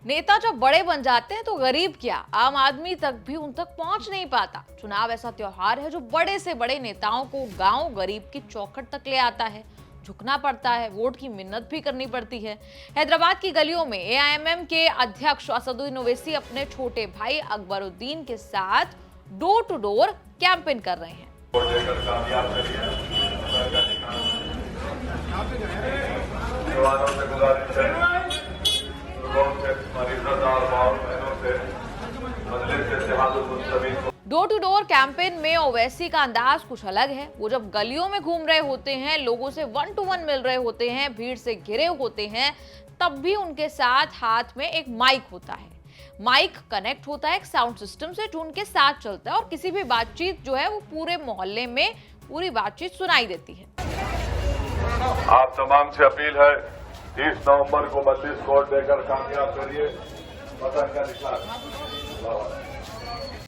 नेता जब बड़े बन जाते हैं तो गरीब क्या, आम आदमी तक भी उन तक पहुंच नहीं पाता। चुनाव ऐसा त्योहार है जो बड़े से बड़े नेताओं को गांव गरीब की चौखट तक ले आता है। झुकना पड़ता है, वोट की मिन्नत भी करनी पड़ती है। हैदराबाद की गलियों में एआईएमएम के अध्यक्ष असदुद्दीन ओवैसी अपने छोटे भाई अकबरुद्दीन के साथ डोर टू डोर कैंपेन कर रहे हैं। डोर टू डोर कैंपेन में ओवैसी का अंदाज कुछ अलग है। वो जब गलियों में घूम रहे होते हैं, लोगों से 1 to 1 मिल रहे होते हैं, भीड़ से घिरे होते हैं, तब भी उनके साथ हाथ में एक माइक होता है। माइक कनेक्ट होता है एक साउंड सिस्टम से जो उनके साथ चलता है और किसी भी बातचीत जो है वो पूरे मोहल्ले में पूरी बातचीत सुनाई देती है। आप तमाम से अपील है, 30 नवंबर को 32 वोट देकर कामयाब करिए। वतन का निशान।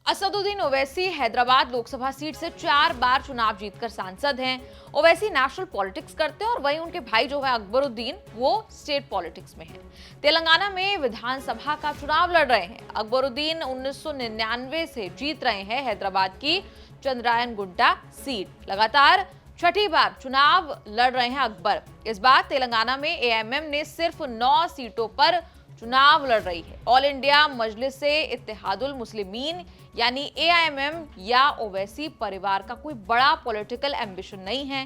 असदुद्दीन ओवैसी हैदराबाद लोकसभा सीट से 4 बार चुनाव जीतकर सांसद हैं। ओवैसी नेशनल पॉलिटिक्स करते हैं और वहीं उनके भाई जो है अकबरुद्दीन, वो स्टेट पॉलिटिक्स में हैं। तेलंगाना में विधानसभा का चुनाव लड़ रहे हैं। अकबरुद्दीन 1999 से जीत रहे हैं हैदराबाद की चंद्रायन गुड्डा सीट। लगातार 6ठी बार चुनाव लड़ रहे हैं अकबर। इस बार तेलंगाना में एआईएमएम ने सिर्फ 9 सीटों पर चुनाव लड़ रही है। ऑल इंडिया मजलिस से इत्तेहादुल मुस्लिमीन यानी एआईएमएम या ओवैसी परिवार का कोई बड़ा पॉलिटिकल एम्बिशन नहीं है।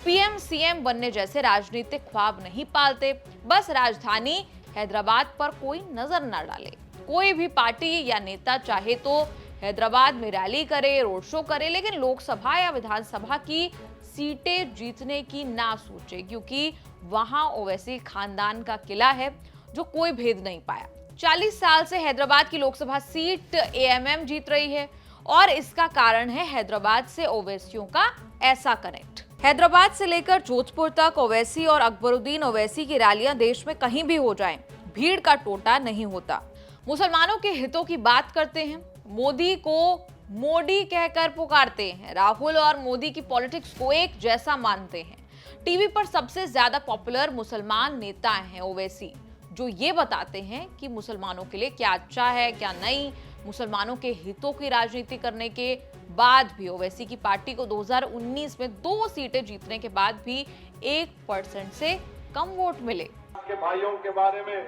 पीएम सीएम बनने जैसे राजनीतिक ख्वाब नहीं पालते। बस राजधानी हैदराबाद पर कोई नजर न डाले। कोई भी पार्टी या नेता चाहे तो हैदराबाद में रैली करे, रोड शो करे, लेकिन लोकसभा या विधानसभा की सीटें जीतने की ना सोचे, क्योंकि वहां ओवैसी खानदान का किला है जो कोई भेद नहीं पाया। 40 साल से हैदराबाद की लोकसभा सीट एआईएमएम जीत रही है और इसका कारण है हैदराबाद से ओवैसियों का ऐसा कनेक्ट। हैदराबाद से लेकर जोधपुर तक ओवैसी और अकबरुद्दीन ओवैसी की रैलियां देश में कहीं भी हो जाएं, भीड़ का टोटा नहीं होता। मुसलमानों के हितों की बात करते हैं, मोदी को मोदी कहकर पुकारते हैं, राहुल और मोदी की पॉलिटिक्स को एक जैसा मानते हैं। टीवी पर सबसे ज्यादा पॉपुलर मुसलमान नेता हैं ओवैसी, जो ये बताते हैं कि मुसलमानों के लिए क्या अच्छा है क्या नहीं। मुसलमानों के हितों की राजनीति करने के बाद भी ओवैसी की पार्टी को 2019 में 2 सीटें जीतने के बाद भी 1% से कम वोट मिले। आपके भाइयों के बारे में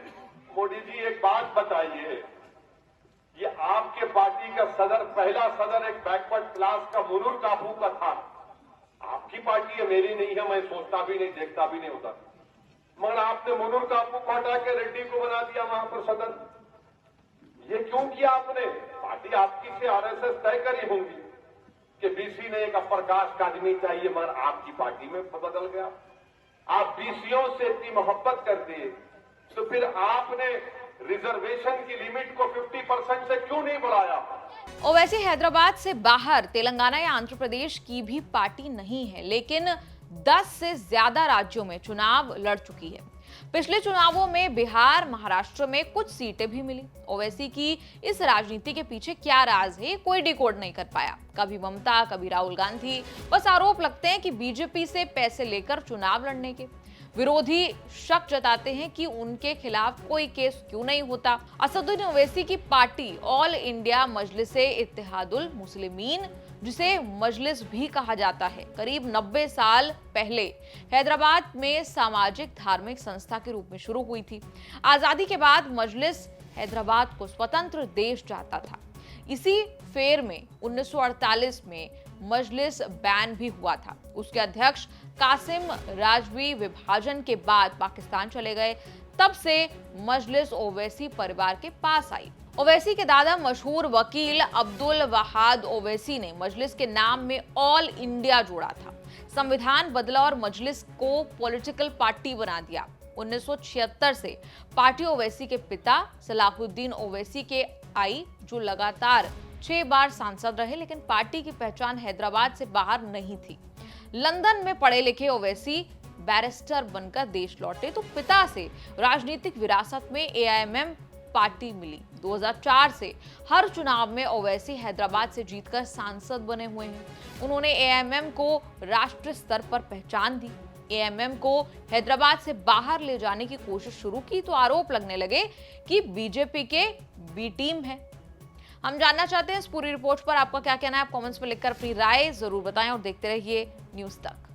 मोदी जी एक बात बताइए, ये आपके पार्टी का सदर, पहला सदर एक बैकवर्ड क्लास का मुनूर कापू का था। आपकी पार्टी है, मेरी नहीं है, मैं सोचता भी नहीं, देखता भी नहीं होता। मगर आपने मुनूर कापू को हटा के रेड्डी को बना दिया वहां पर सदन। ये क्यों किया आपने? पार्टी आपकी से आरएसएस तय करी होंगी कि बीसी ने एक अपर कास्ट आदमी चाहिए, मगर आपकी पार्टी में बदल गया। आप बीसीओं से इतनी मोहब्बत करते हैं तो फिर आपने रिजर्वेशन की लिमिट को 50% से क्यों नहीं बढ़ाया? ओवैसी हैदराबाद से बाहर तेलंगाना या आंध्र प्रदेश की भी पार्टी नहीं है, लेकिन 10 से ज्यादा राज्यों में चुनाव लड़ चुकी है। पिछले चुनावों में बिहार, महाराष्ट्र में कुछ सीटें भी मिली। ओवैसी की इस राजनीति के पीछे क्या राज है, कोई डिकोड नहीं कर पाया। कभी ममता, कभी राहुल गांधी। बस आरोप लगते हैं कि बीजेपी से पैसे लेकर चुनाव लड़ने के। विरोधी शक जताते हैं कि उनके खिलाफ कोई केस क्यों नहीं होता। असदुद्दीन ओवैसी की पार्टी ऑल इंडिया मजलिस से इत्तेहादुल मुस्लिमीन, जिसे मजलिस भी कहा जाता है, करीब 90 साल पहले हैदराबाद में सामाजिक धार्मिक संस्था के रूप में शुरू हुई थी। आजादी के बाद मजलिस हैदराबाद को स्वतंत्र देश चाहता था। इसी फेर में 1948 में मजलिस बैन भी हुआ था। उसके अध्यक्ष कासिम राजवी विभाजन के बाद पाकिस्तान चले गए। तब से मजलिस ओवैसी परिवार के पास आई। ओवैसी के दादा मशहूर वकील अब्दुल वहाद ओवैसी ने मजलिस के नाम में ऑल इंडिया जोड़ा था। संविधान बदला और मजलिस को पॉलिटिकल पार्टी बना दिया। 1976 से पार्टी ओवैसी के पिता सलाहुद्दीन ओवैसी के आई, जो लगातार 6 बार सांसद रहे, लेकिन पार्टी की पहचान हैदराबाद से बाहर नहीं थी। लंदन में पढ़े लिखे ओवैसी बैरिस्टर बनकर देश लौटे तो पिता से राजनीतिक विरासत में एआईएमएम पार्टी मिली। 2004 से हर चुनाव में ओवैसी हैदराबाद से जीतकर सांसद बने हुए हैं। उन्होंने एआईएमएम को राष्ट्रीय स्तर पर पहचान दी। एएमएम को हैदराबाद से बाहर ले जाने की कोशिश शुरू की तो आरोप लगने लगे कि बीजेपी के बी टीम है। हम जानना चाहते हैं इस पूरी रिपोर्ट पर आपका क्या कहना है। आप कमेंट्स में लिखकर अपनी राय जरूर बताएं और देखते रहिए न्यूज़ तक।